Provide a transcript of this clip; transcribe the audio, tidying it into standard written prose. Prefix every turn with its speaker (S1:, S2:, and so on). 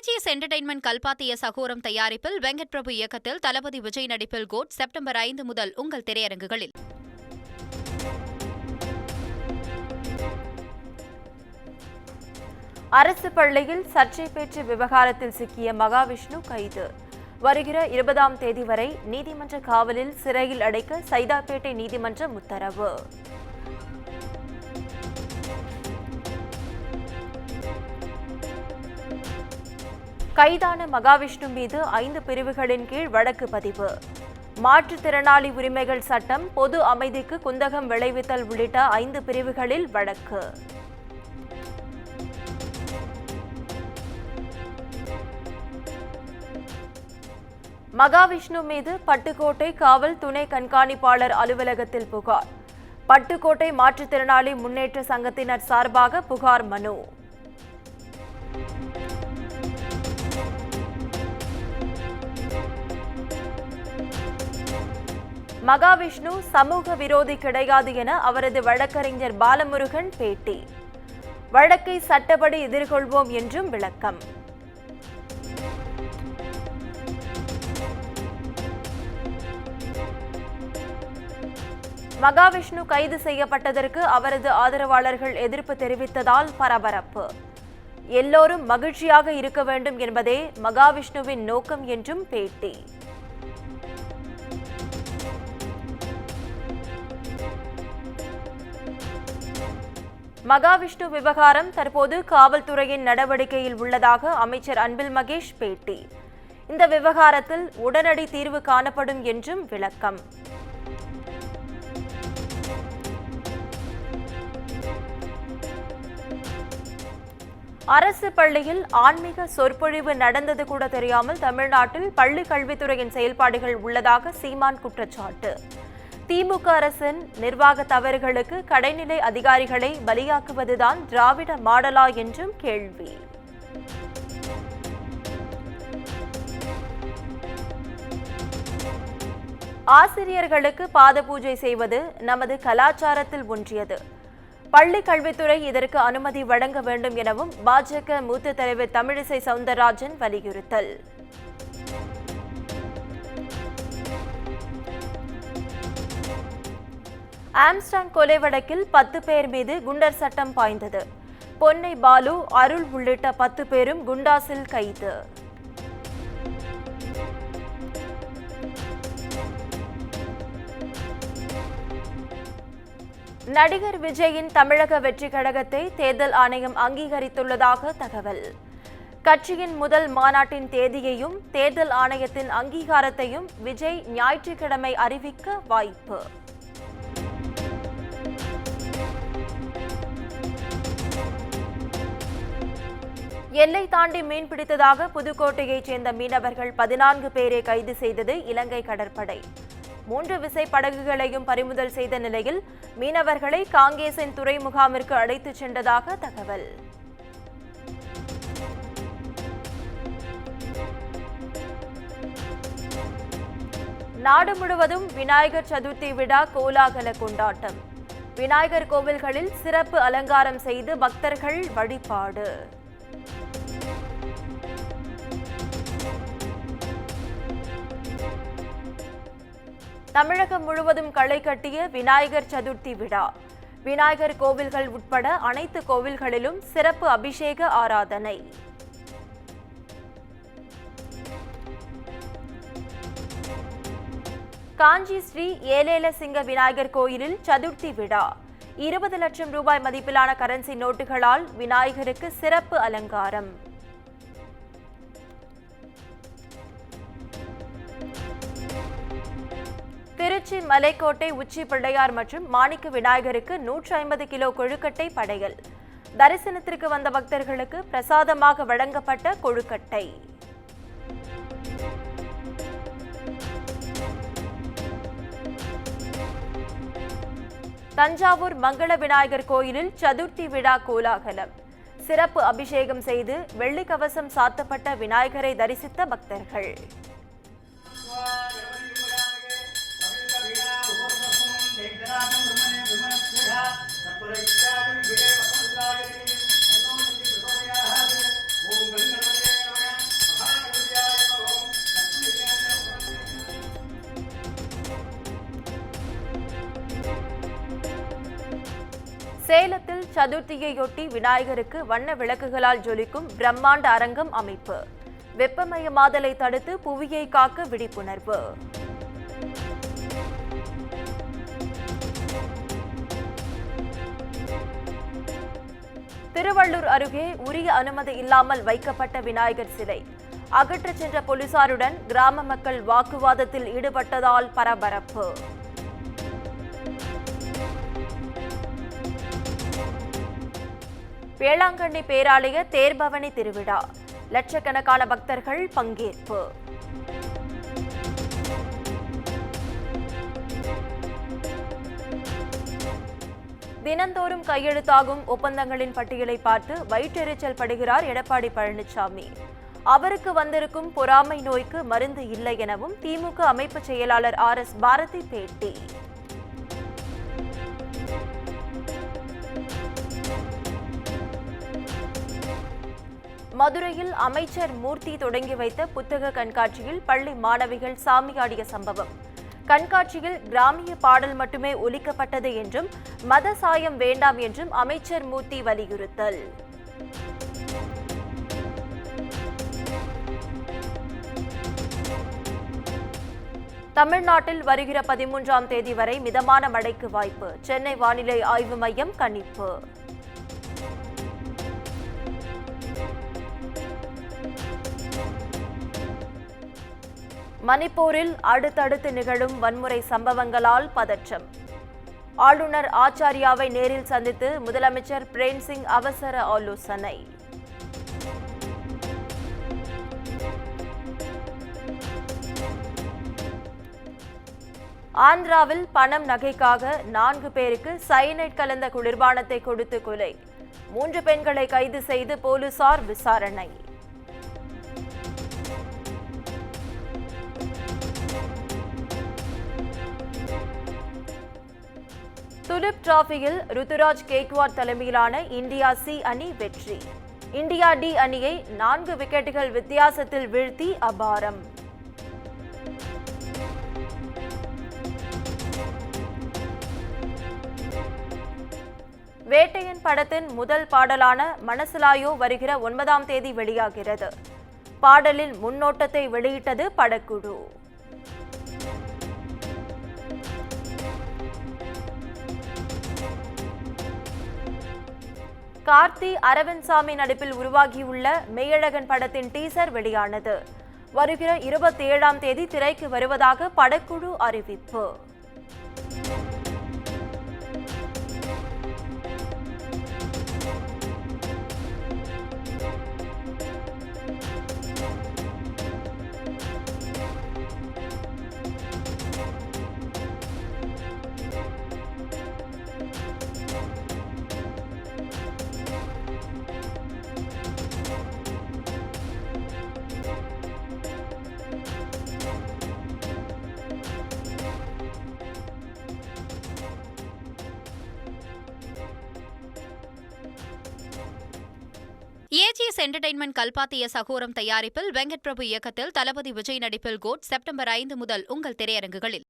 S1: GGS entertainment கல்பாத்திய சகோரம் தயாரிப்பில் வெங்கட் பிரபு இயக்கத்தில் தளபதி விஜய் நடிப்பில் கோட் செப்டம்பர் 5 முதல் உங்கள் திரையரங்குகளில்.
S2: அரசு பள்ளியில் சர்ச்சை பேச்சு விவகாரத்தில் சிக்கிய மகாவிஷ்ணு கைது. வருகிற 20ஆம் தேதி வரை நீதிமன்ற காவலில் சிறையில் அடைக்க சைதாப்பேட்டை நீதிமன்றம் உத்தரவு. கைதான மகாவிஷ்ணு மீது 5 பிரிவுகளின் கீழ் வழக்கு பதிவு. மாற்றுத்திறனாளி உரிமைகள் சட்டம், பொது அமைதிக்கு குந்தகம் விளைவித்தல் உள்ளிட்ட 5 பிரிவுகளில் வழக்கு. மகாவிஷ்ணு மீது பட்டுக்கோட்டை காவல் துணை கண்காணிப்பாளர் அலுவலகத்தில் புகார். பட்டுக்கோட்டை மாற்றுத்திறனாளி முன்னேற்ற சங்கத்தினர் சார்பாக புகார் மனு. மகாவிஷ்ணு சமூக விரோதி கிடையாது என அவரது வழக்கறிஞர் பாலமுருகன் பேட்டி. வழக்கை சட்டப்படி எதிர்கொள்வோம் என்றும் விளக்கம். மகாவிஷ்ணு கைது செய்யப்பட்டதற்கு அவரது ஆதரவாளர்கள் எதிர்ப்பு தெரிவித்ததால் பரபரப்பு. எல்லோரும் மகிழ்ச்சியாக இருக்க வேண்டும் என்பதே மகாவிஷ்ணுவின் நோக்கம் என்றும் பேட்டி. மகாவிஷ்ணு விவகாரம் தற்போது காவல்துறையின் நடவடிக்கையில் உள்ளதாக அமைச்சர் அன்பில் மகேஷ் பேட்டி. இந்த விவகாரத்தில் உடனடி தீர்வு காணப்படும் என்றும் விளக்கம். அரசு பள்ளியில் ஆன்மீக சொற்பொழிவு நடந்தது கூட தெரியாமல் தமிழ்நாட்டில் பள்ளி கல்வித்துறையின் செயல்பாடுகள் உள்ளதாக சீமான் குற்றச்சாட்டு. திமுக அரசின் நிர்வாக தவறுகளுக்கு கடைநிலை அதிகாரிகளை பலியாக்குவதுதான் திராவிட மாடலா என்றும் கேள்வி. ஆசிரியர்களுக்கு பாத பூஜை செய்வது நமது கலாச்சாரத்தில் ஒன்றியது. பள்ளி கல்வித்துறை இதற்கு அனுமதி வழங்க வேண்டும் எனவும் பாஜக மூத்த தலைவர் தமிழிசை சவுந்தரராஜன் வலியுறுத்தல். ஆம்ஸ்டாங் கொலை வழக்கில் 10 பேர் மீது குண்டர் சட்டம் பாய்ந்தது. பொன்னை பாலு, அருள் உள்ளிட்ட 10 பேரும் குண்டாசில் கைது. நடிகர் விஜயின் தமிழக வெற்றி கழகத்தை தேர்தல் ஆணையம் அங்கீகரித்துள்ளதாக தகவல். கட்சியின் முதல் மாநாட்டின் தேதியையும் தேர்தல் ஆணையத்தின் அங்கீகாரத்தையும் விஜய் ஞாயிற்றுக்கிழமை அறிவிக்க வாய்ப்பு. எல்லை தாண்டி மீன்பிடித்ததாக புதுக்கோட்டையைச் சேர்ந்த மீனவர்கள் 14 பேரை கைது செய்தது இலங்கை கடற்படை. 3 விசை படகுகளையும் பறிமுதல் செய்த நிலையில் மீனவர்களை காங்கேசன் துறை முகாமிற்கு அழைத்துச் சென்றதாக தகவல். நாடு முழுவதும் விநாயகர் சதுர்த்தி விழா கோலாகல கொண்டாட்டம். விநாயகர் கோவில்களில் சிறப்பு அலங்காரம் செய்து பக்தர்கள் வழிபாடு. தமிழகம் முழுவதும் களை கட்டிய விநாயகர் சதுர்த்தி விழா. விநாயகர் கோவில்கள் உட்பட அனைத்து கோவில்களிலும் சிறப்பு அபிஷேக ஆராதனை. காஞ்சி ஸ்ரீ ஏலேலசிங்க விநாயகர் கோயிலில் சதுர்த்தி விழா. 20 லட்சம் ரூபாய் மதிப்பிலான கரன்சி நோட்டுகளால் விநாயகருக்கு சிறப்பு அலங்காரம். திருச்சி மலைக்கோட்டை உச்சி பிள்ளையார் மற்றும் மாணிக்க விநாயகருக்கு 150 கிலோ கொழுக்கட்டை படையல். தரிசனத்திற்கு வந்த பக்தர்களுக்கு பிரசாதமாக வழங்கப்பட்ட கொழுக்கட்டை. தஞ்சாவூர் மங்கள விநாயகர் கோயிலில் சதுர்த்தி விழா கோலாகலம். சிறப்பு அபிஷேகம் செய்து வெள்ளி கவசம் சாத்தப்பட்ட விநாயகரை தரிசித்த பக்தர்கள். சதுர்த்தியையொட்டி விநாயகருக்கு வண்ண விளக்குகளால் ஜொலிக்கும் பிரம்மாண்ட அரங்கம் அமைப்பு. வெப்பமயமாதலை தடுத்து புவியை காக்க விழிப்புணர்வு. திருவள்ளூர் அருகே உரிய அனுமதி இல்லாமல் வைக்கப்பட்ட விநாயகர் சிலை அகற்றச் சென்ற போலீசாருடன் கிராம மக்கள் வாக்குவாதத்தில் ஈடுபட்டதால் பரபரப்பு. வேளாங்கண்ணி பேராலய தேர்பவனி திருவிழா லட்சக்கணக்கான பக்தர்கள் பங்கேற்பு. தினந்தோறும் கையெழுத்தாகும் ஒப்பந்தங்களின் பட்டியலை பார்த்து வயிற்றெரிச்சல் படுகிறார் எடப்பாடி பழனிசாமி. அவருக்கு வந்திருக்கும் பொறாமை நோய்க்கு மருந்து இல்லை எனவும் திமுக அமைப்பு செயலாளர் RS பாரதி பேட்டி. மதுரையில் அமைச்சர் மூர்த்தி தொடங்கி வைத்த புத்தக கண்காட்சியில் பள்ளி மாணவிகள் சாமியாடிய சம்பவம். கண்காட்சியில் கிராமிய பாடல் மட்டுமே ஒலிக்கப்பட்டது என்றும் மத சாயம் வேண்டாம் என்றும் அமைச்சர் மூர்த்தி வலியுறுத்தல். தமிழ்நாட்டில் வருகிற 13ஆம் தேதி வரை மிதமான மழைக்கு வாய்ப்பு. சென்னை வானிலை ஆய்வு மையம் கணிப்பு. மணிப்பூரில் அடுத்தடுத்து நிகழும் வன்முறை சம்பவங்களால் பதற்றம். ஆளுநர் ஆச்சாரியாவை நேரில் சந்தித்து முதலமைச்சர் பிரேம்சிங் அவசர ஆலோசனை. ஆந்திராவில் பணம் நகைக்காக 4 பேருக்கு சயனைட் கலந்த குளிர்பானத்தை கொடுத்து கொலை. 3 பெண்களை கைது செய்து போலீசார் விசாரணை. துலிப் டிராபியில் ருத்துராஜ் கேக்வாட் தலைமையிலான இந்தியா C அணி வெற்றி. இந்தியா D அணியை 4 விக்கெட்டுகள் வித்தியாசத்தில் வீழ்த்தி அபாரம். வேட்டையன் படத்தின் முதல் பாடலான மனசிலாயோ வருகிற 9ஆம் தேதி வெளியாகிறது. பாடலின் முன்னோட்டத்தை வெளியிட்டது படக்குழு. கார்த்தி அரவிந்த் சாமி நடிப்பில் உருவாகியுள்ள மெய்யழகன் படத்தின் டீசர் வெளியானது. வருகிற 27ஆம் தேதி திரைக்கு வருவதாக படக்குழு அறிவிப்பு.
S1: ஏஜிஎஸ் என்டர்டெயின்மெண்ட் கல்பாத்திய சகோரம் தயாரிப்பில் வெங்கட் பிரபு இயக்கத்தில் தளபதி விஜய் நடிப்பில் கோட் செப்டம்பர் 5 முதல் உங்கள் திரையரங்குகளில்.